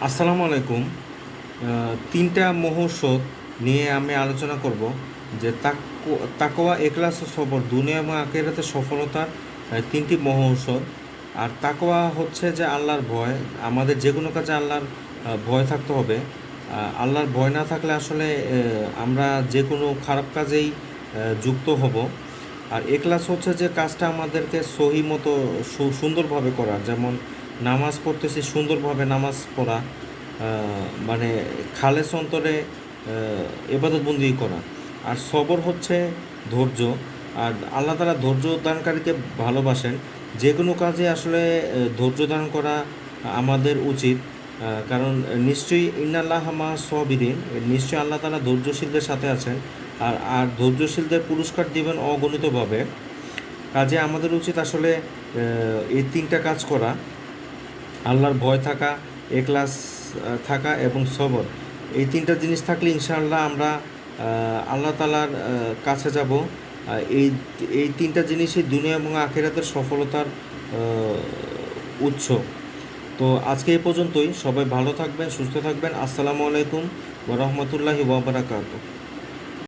আসসালামু আলাইকুম। তিনটা মহৌষধ নিয়ে আমি আলোচনা করব যে তাকওয়া, এখলাস ও সবর দুনিয়া এবং আখিরাতে সফলতার তিনটি মহৌষধ। আর তাকওয়া হচ্ছে যে আল্লাহর ভয়। আমাদের যে কোনো কাজে আল্লাহর ভয় থাকতে হবে। আল্লাহর ভয় না থাকলে আসলে আমরা যে কোনো খারাপ কাজেই যুক্ত হব। আর এখলাস হচ্ছে যে কাজটা আমাদেরকে সহি মতো সুন্দরভাবে করা, যেমন নামাজ পড়তেছি সুন্দরভাবে নামাজ পড়া, মানে খালেস অন্তরে ইবাদতবন্দি করা। আর সবর হচ্ছে ধৈর্য। আর আল্লাহ তাআলা ধৈর্য দানকারীকে ভালোবাসেন। যে কোনো কাজে আসলে ধৈর্য ধারণ করা আমাদের উচিত। কারণ নিশ্চয়ই ইন্নাল্লাহ মা সবিরিন, নিশ্চয়ই আল্লাহ তাআলা ধৈর্যশীলদের সাথে আছেন। আর ধৈর্যশীলদের পুরস্কার দিবেন অগণিতভাবে। কাজে আমাদের উচিত আসলে এই তিনটা কাজ করা: আল্লাহর ভয় থাকা, এখলাস থাকা এবং সবর। এই তিনটা জিনিস থাকলে ইনশাআল্লাহ আমরা আল্লাহ তাআলার কাছে যাব। এই এই তিনটা জিনিসই দুনিয়া এবং আখিরাতের সফলতার উৎস। তো আজকে এই পর্যন্তই। সবাই ভালো থাকবেন, সুস্থ থাকবেন। আসসালামু আলাইকুম ওয়া রাহমাতুল্লাহি ওয়া বারাকাতুহু।